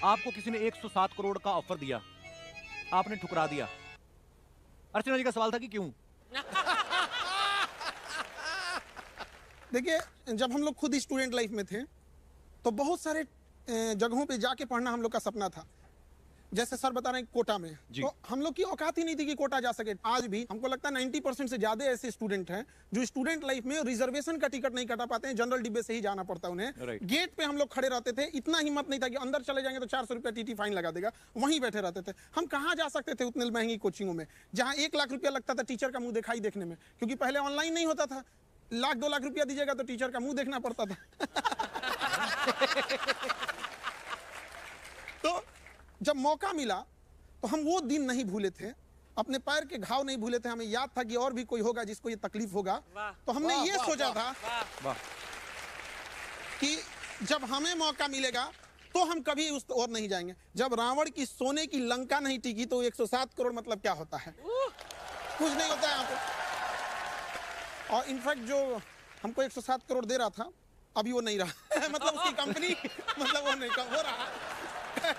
आपको किसी ने 107 करोड़ का ऑफर दिया, आपने ठुकरा दिया। अर्चना जी का सवाल था कि क्यों? देखिए, जब हम लोग खुद स्टूडेंट लाइफ में थे तो बहुत सारे जगहों पे जाके पढ़ना हम लोग का सपना था। जैसे सर बता रहे हैं कोटा में, तो हम लोग की औकात ही नहीं थी कि कोटा जा सके। आज भी हमको लगता है 90% से ज्यादा ऐसे स्टूडेंट हैं जो स्टूडेंट लाइफ में रिजर्वेशन का टिकट नहीं कटा पाते हैं, जनरल डिब्बे से ही जाना पड़ता है उन्हें। गेट पे हम लोग खड़े रहते थे, इतना हिम्मत नहीं था कि अंदर चले जाएंगे तो 400 रुपया टीटी फाइन लगा देगा, वहीं बैठे रहते थे। हम कहाँ जा सकते थे उतने महंगी कोचिंगों में जहाँ 1 लाख रुपया लगता था टीचर का मुंह दिखाई देखने में, क्योंकि पहले ऑनलाइन नहीं होता था। 1-2 लाख रुपया दीजिएगा तो टीचर का मुंह देखना पड़ता था। तो जब मौका मिला तो हम वो दिन नहीं भूले थे, अपने पैर के घाव नहीं भूले थे। हमें याद था कि और भी कोई होगा जिसको ये तकलीफ होगा। तो हमने ये सोचा था कि जब हमें मौका मिलेगा तो हम कभी उस ओर नहीं जाएंगे। जब रावण की सोने की लंका नहीं टिकी तो 107 करोड़ मतलब क्या होता है? कुछ नहीं होता है यहाँ पे। और इनफैक्ट जो हमको 107 करोड़ दे रहा था अभी वो नहीं रहा। मतलब उसकी कंपनी, मतलब वो नहीं हो रहा।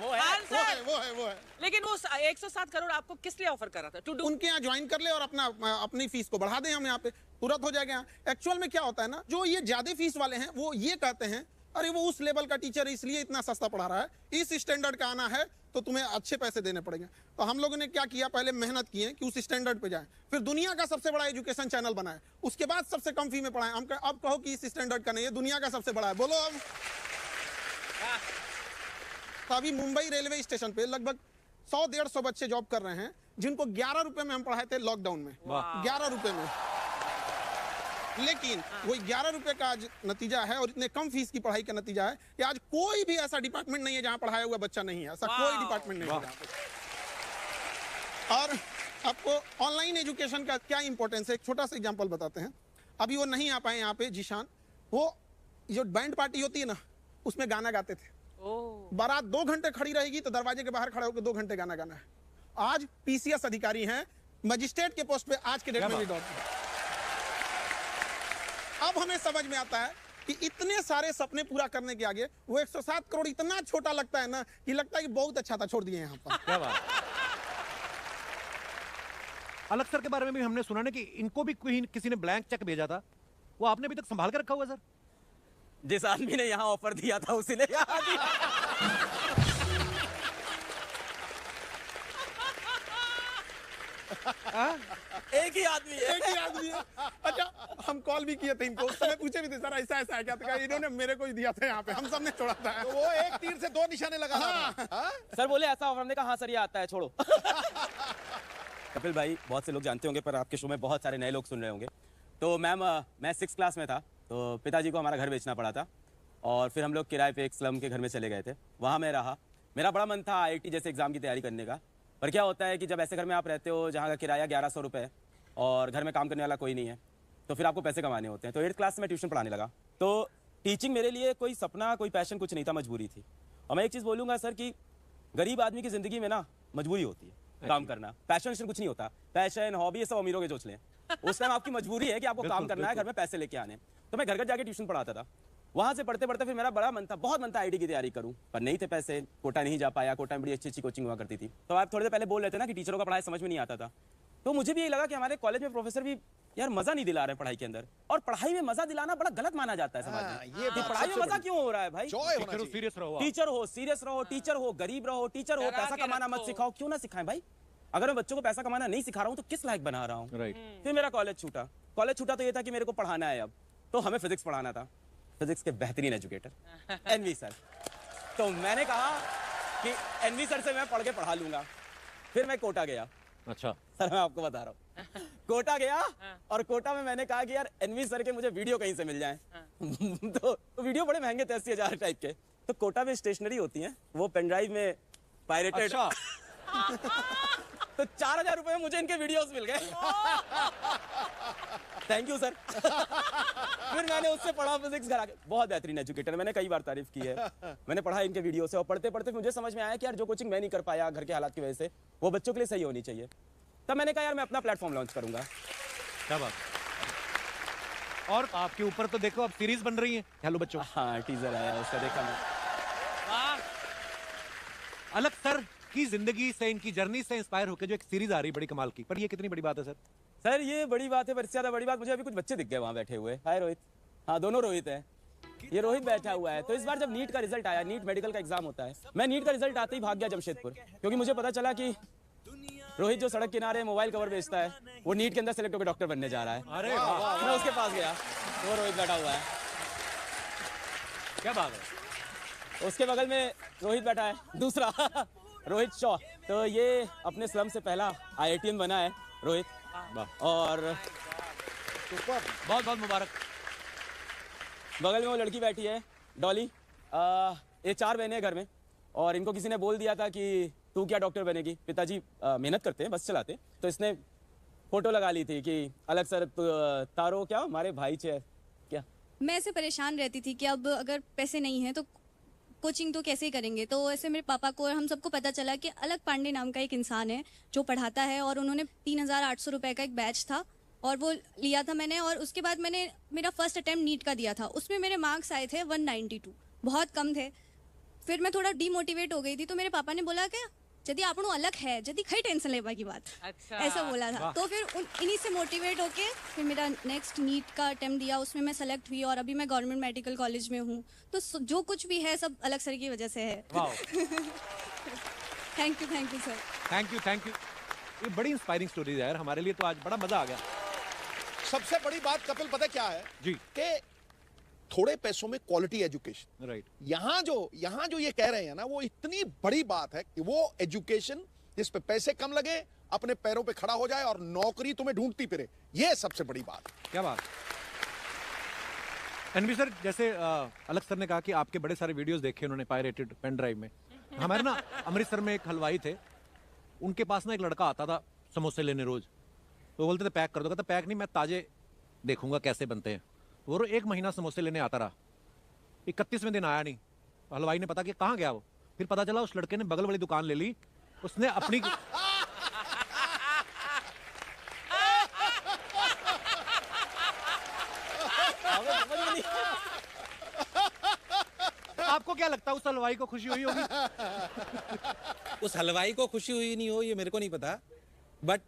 वो है। लेकिन वो 107 करोड़ आपको किस लिए ऑफर कर रहा था? उनके यहाँ ज्वाइन कर ले और अपनी फीस को बढ़ा दें, हम यहाँ पे तुरंत हो जाएगा। एक्चुअल में क्या होता है ना, जो ये ज्यादा फीस वाले हैं वो ये कहते हैं अरे वो उस लेवल का टीचर है इसलिए इतना सस्ता पढ़ा रहा है, इस स्टैंडर्ड का आना है तो तुम्हें अच्छे पैसे देने पड़ेंगे। तो हम लोगों ने क्या किया, पहले मेहनत किए कि उस स्टैंडर्ड पे जाएं, फिर दुनिया का सबसे बड़ा एजुकेशन चैनल बनाए, उसके बाद सबसे कम फी में पढ़ाएं। हम अब कहो कि इस स्टैंडर्ड का नहीं है, दुनिया का सबसे बड़ा है, बोलो अब। तो अभी मुंबई रेलवे स्टेशन पे लगभग 100-150 बच्चे जॉब कर रहे हैं जिनको 11 रुपए में हम पढ़ाए थे लॉकडाउन में। 11 रुपए में। लेकिन वो 11 रुपए का आज नतीजा है और इतने कम फीस की पढ़ाई का नतीजा है कि आज कोई भी ऐसा डिपार्टमेंट नहीं है जहां पढ़ाया हुआ बच्चा नहीं है। ऐसा कोई डिपार्टमेंट नहीं है। और आपको ऑनलाइन एजुकेशन का क्या इंपॉर्टेंस है, एक छोटा सा एग्जांपल बताते हैं। अभी वो नहीं आ पाए यहाँ पे जीशान, वो जो बैंड पार्टी होती है ना उसमें गाना गाते थे। बारात 2 घंटे खड़ी रहेगी तो दरवाजे के बाहर खड़े होकर 2 घंटे गाना गाना है। आज पीसीएस अधिकारी हैं, मजिस्ट्रेट के पोस्ट पे आज के डेट में भी दौड़ते हैं। अब हमें समझ में आता है कि इतने सारे सपने पूरा करने के आगे वो 107 करोड़ इतना छोटा लगता है ना कि लगता है कि बहुत अच्छा था, छोड़ दिए यहाँ पर। क्या बात। अलग सर के बारे में भी हमने सुना ना कि इनको भी किसी ने ब्लैंक चेक भेजा था, वो आपने अभी तक संभाल कर रखा हुआ? सर जिस आदमी ने यहाँ ऑफर दिया था उसी ने यहाँ दिया। एक ही आदमी है। अच्छा, हम कॉल भी किए थे इनको, उस समय पूछे भी थे सर ऐसा ऐसा है क्या, तो इन्होंने मेरे को ही दिया था यहाँ पे, हम सब ने छोड़ा था। तो वो एक तीर से 2 निशाने लगा था। सर बोले ऐसा ऑफर, हमने कहा हाँ सर ये आता है, छोड़ो। कपिल भाई, बहुत से लोग जानते होंगे पर आपके शो में बहुत सारे नए लोग सुन रहे होंगे। तो मैम, मैं 6th क्लास में था तो पिताजी को हमारा घर बेचना पड़ा था और फिर हम लोग किराए पे एक स्लम के घर में चले गए थे। वहाँ मैं रहा, मेरा बड़ा मन था IIT जैसे एग्जाम की तैयारी करने का। पर क्या होता है कि जब ऐसे घर में आप रहते हो जहाँ का किराया 1100 रुपये और घर में काम करने वाला कोई नहीं है तो फिर आपको पैसे कमाने होते हैं। तो 8th क्लास में ट्यूशन पढ़ाने लगा। तो टीचिंग मेरे लिए कोई सपना, कोई पैशन कुछ नहीं था, मजबूरी थी। और मैं एक चीज़ बोलूँगा सर कि गरीब आदमी की ज़िंदगी में ना मजबूरी होती है काम करना। पैशन कुछ नहीं होता, पैशन हॉबी ये सब अमीरों के चोचले हैं। उस टाइम आपकी मजबूरी है कि आपको काम करना है, घर में पैसे लेके आने। तो मैं घर घर जाके ट्यूशन पढ़ाता था। वहाँ से पढ़ते पढ़ते फिर मेरा बड़ा मन था, बहुत मन था IIT की तैयारी करूँ, पर नहीं थे पैसे, कोटा नहीं जा पाया। कोटा में बड़ी अच्छी अच्छी कोचिंग हुआ करती थी। तो आप थोड़े देर पहले बोल रहे थे ना कि टीचरों का पढ़ाई समझ में नहीं आता था, तो मुझे भी ये लगा कि हमारे कॉलेज में प्रोफेसर भी यार मजा नहीं दिला रहे पढ़ाई के अंदर। और पढ़ाई में मजा दिलाना बड़ा गलत माना जाता है समाज में। ये पढ़ाई में मजा क्यों हो रहा है भाई? टीचर हो, सीरियस रहो, टीचर हो, गरीब रहो, टीचर हो, पैसा कमाना मत सिखाओ। क्यों ना सिखाएं भाई? अगर मैं बच्चों को पैसा कमाना नहीं सिखा रहा हूँ तो किस लायक बना रहा हूँ? फिर मेरा कॉलेज छूटा। तो ये था कि मेरे को पढ़ाना है अब, तो हमें फिजिक्स पढ़ाना था। फिजिक्स के बेहतरीन एजुकेटर NV सर। तो मैंने कहा कि NV सर से मैं पढ़ के पढ़ा लूंगा। फिर मैं कोटा गया। अच्छा सर, मैं आपको बता रहा हूँ, कोटा गया और कोटा में मैंने कहा कि यार NV सर के मुझे वीडियो कहीं से मिल जाए। तो वीडियो बड़े महंगे थे, 80,000 टाइप के। तो कोटा में स्टेशनरी होती है, वो पेन ड्राइव में पायरेटेड। तो 4,000 रुपए में मुझे इनके वीडियोस मिल गए। Thank you sir. फिर मैंने उससे पढ़ा फिजिक्स घर आके। बहुत बेहतरीन एजुकेटर, मैंने कई बार तारीफ की है। मैंने पढ़ा इनके वीडियो से और पढ़ते पढ़ते मुझे समझ में आया कि यार जो कोचिंग मैं नहीं कर पाया घर के हालात की वजह से, वो बच्चों के लिए सही होनी चाहिए। तब मैंने कहा यार मैं अपना प्लेटफॉर्म लॉन्च करूंगा। क्या बात। और आपके ऊपर तो देखो अब सीरीज बन रही है हेलो बच्चों। हाँ, टीजर आया उसका, देखा मैं। अलग सर की जिंदगी से, इनकी जर्नी से इंस्पायर होकर जो एक सीरीज आ रही है बड़ी कमाल की, पर ये कितनी बड़ी बात है सर? सर ये बड़ी बात है, पर इससे ज्यादा बड़ी बात मुझे अभी कुछ बच्चे दिख गए वहाँ बैठे हुए। हाय रोहित। हाँ दोनों रोहित हैं। ये रोहित बैठा हुआ है। तो इस बार जब नीट का रिजल्ट आया, नीट मेडिकल का एग्जाम होता है, मैं नीट का रिजल्ट आते ही भाग गया जमशेदपुर, क्योंकि मुझे पता चला कि रोहित जो सड़क किनारे मोबाइल कवर बेचता है, वो नीट के अंदर सेलेक्ट होकर डॉक्टर बनने जा रहा है। अरे वाह, मैं उसके पास गया, वो रोहित बैठा हुआ है। क्या बात है। उसके बगल में रोहित बैठा है दूसरा रोहित शॉ। तो ये अपने स्लम से पहला IITian बना है रोहित। और बहुत बहुत मुबारक। बगल में वो लड़की बैठी है डॉली। ये 4 बहनें हैं घर में, और इनको किसी ने बोल दिया था कि तू क्या डॉक्टर बनेगी, पिताजी मेहनत करते हैं, बस चलाते हैं। तो इसने फोटो लगा ली थी कि अलग सर तारो क्या हमारे भाई चे क्या। मैं ऐसे परेशान रहती थी कि अब अगर पैसे नहीं हैं तो कोचिंग तो कैसे ही करेंगे। तो ऐसे मेरे पापा को और हम सबको पता चला कि अलग पांडे नाम का एक इंसान है जो पढ़ाता है, और उन्होंने 3,800 रुपये का एक बैच था और वो लिया था मैंने। और उसके बाद मैंने मेरा फर्स्ट अटेम्प्ट नीट का दिया था, उसमें मेरे मार्क्स आए थे 192, बहुत कम थे। फिर मैं थोड़ा डीमोटिवेट हो गई थी, तो मेरे पापा ने बोला कि यदि आपको अलग है, यदि खई टेंशन लेवा की बात, अच्छा। ऐसा बोला था। तो फिर इन्हीं से मोटिवेट होके फिर मेरा नेक्स्ट नीट का अटेम्प्ट दिया, उसमें मैं सेलेक्ट हुई और अभी मैं गवर्नमेंट मेडिकल कॉलेज में हूँ। तो जो कुछ भी है सब अलग सर की वजह से है। Thank you sir. Thank you. ये बड़ी इंस्पायरिंग स्टोरी है यार, हमारे लिए तो आज बड़ा मजा आ गया। सबसे बड़ी बात कपिल पता क्या है जी। कि थोड़े पैसों में क्वालिटी एजुकेशन। राइट। यहाँ जो ये कह रहे हैं ना, वो इतनी बड़ी बात है कि वो एजुकेशन जिस पे पैसे कम लगे, अपने पैरों पे खड़ा हो जाए और नौकरी तुम्हें ढूंढती फिरे, ये सबसे बड़ी बात है। क्या बात। एनवी सर, जैसे अलग सर ने कहा कि आपके बड़े सारे वीडियोस देखे उन्होंने पायरेटेड पेन ड्राइव में। हमारे ना अमृतसर में एक हलवाई थे, उनके पास ना एक लड़का आता था समोसे लेने रोज। तो बोलते थे पैक कर दो, कहता पैक नहीं, मैं ताजे देखूंगा कैसे बनते हैं। वो 1 महीना समोसे लेने आता रहा, 31वें दिन आया नहीं। हलवाई ने पता कि कहाँ गया वो, फिर पता चला उस लड़के ने बगल वाली दुकान ले ली, उसने अपनी आपको क्या लगता है उस हलवाई को खुशी हुई होगी? उस हलवाई को खुशी हुई नहीं हो ये मेरे को नहीं पता, बट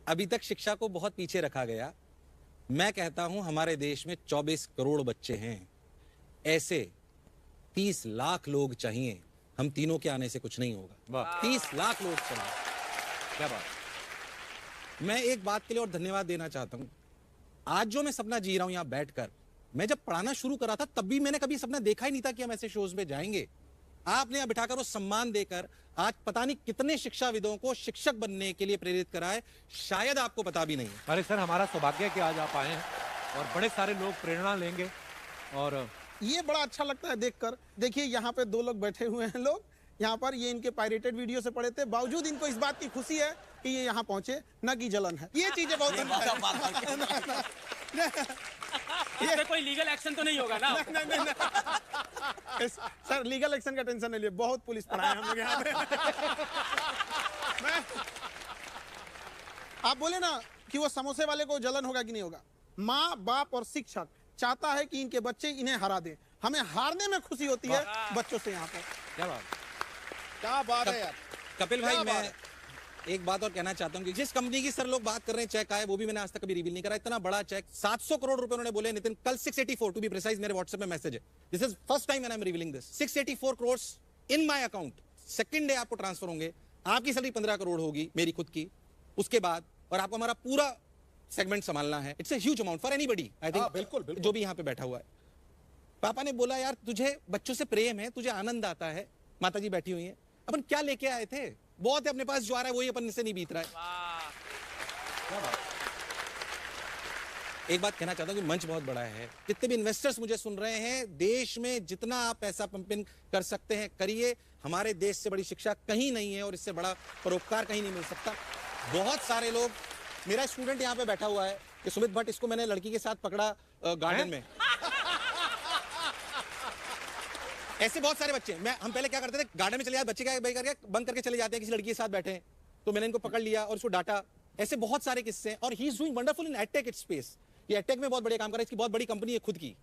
अभी तक शिक्षा को बहुत पीछे रखा गया। मैं कहता हूं हमारे देश में 24 करोड़ बच्चे हैं, ऐसे 30 लाख लोग चाहिए। हम तीनों के आने से कुछ नहीं होगा। 30 लाख लोग चाहिए। क्या बात। मैं एक बात के लिए और धन्यवाद देना चाहता हूं। आज जो मैं सपना जी रहा हूं यहां बैठकर, मैं जब पढ़ाना शुरू करा था तब भी मैंने कभी सपना देखा ही नहीं था कि हम ऐसे शोज में जाएंगे। आपने यहां बिठाकर वो सम्मान देकर आज पता नहीं कितने शिक्षाविदों को शिक्षक बनने के लिए प्रेरित करा है, शायद आपको पता भी नहीं है। अरे सर, हमारा सौभाग्य है कि आज आप आए हैं और बड़े सारे लोग प्रेरणा लेंगे। और ये बड़ा अच्छा लगता है देखकर। देखिए यहाँ पे 2 लोग बैठे हुए हैं लोग, यहाँ पर ये इनके पायरेटेड वीडियो से पढ़े थे, बावजूद इनको इस बात की खुशी है कि ये यहाँ पहुंचे, न कि जलन है। ये चीजें बहुत इसमें कोई लीगल एक्शन तो नहीं होगा ना? सर लीगल एक्शन का टेंशन नहीं लिए, बहुत पुलिस पढ़ाए हम लोग यहाँ पे। आप बोले ना कि वो समोसे वाले को जलन होगा कि नहीं होगा। माँ बाप और शिक्षक चाहता है कि इनके बच्चे इन्हें हरा दें, हमें हारने में खुशी होती है बच्चों से। यहाँ पर क्या बात। क्या बात है यार। कपिल भाई, क्या बात मैं है? एक बात और कहना चाहता हूं कि जिस कंपनी की सर लोग बात कर रहे हैं चेक आए, वो भी मैंने आज तक कभी रिवील नहीं करा। इतना बड़ा चेक 700 करोड़ रुपए उन्होंने बोले नितिन, कल 684 टू बी प्रिसाइज, मेरे व्हाट्सएप में मैसेज है। This is first time when I am revealing this. 684 crore in my account. Second day आपको ट्रांसफर होंगे, आपकी सैलरी 15 करोड़ होगी मेरी खुद की, उसके बाद और आपको हमारा पूरा सेगमेंट संभालना है। It's a huge amount for anybody, I think. बिल्कुल, बिल्कुल। जो भी यहाँ पे बैठा हुआ है। पापा ने बोला यार तुझे बच्चों से प्रेम है, तुझे आनंद आता है। माता जी बैठी हुई है, अपन क्या लेके आए थे, बहुत है अपने पास, जो आ रहा है वही अपन से नहीं बीत रहा है। एक बात कहना चाहता हूं कि मंच बहुत बड़ा है, जितने भी इन्वेस्टर्स मुझे सुन रहे हैं, देश में जितना आप पैसा पंपिंग कर सकते हैं करिए। हमारे देश से बड़ी शिक्षा कहीं नहीं है और इससे बड़ा परोपकार कहीं नहीं मिल सकता। बहुत सारे लोग, मेरा स्टूडेंट यहाँ पे बैठा हुआ है कि सुमित भट्ट, इसको मैंने लड़की के साथ पकड़ा गार्डन में। ऐसे बहुत सारे बच्चे, हम पहले क्या करते थे, गार्डन में चले जाते, बच्चे क्या करके बंद करके चले जाते हैं, किसी लड़की के साथ बैठे हैं, तो मैंने इनको पकड़ लिया और उसको डांटा। ऐसे बहुत सारे किस्से हैं और he is doing wonderful in edtech space. ये एडटेक में बहुत बड़े काम कर रहा है, इसकी बहुत बड़ी कंपनी है खुद की।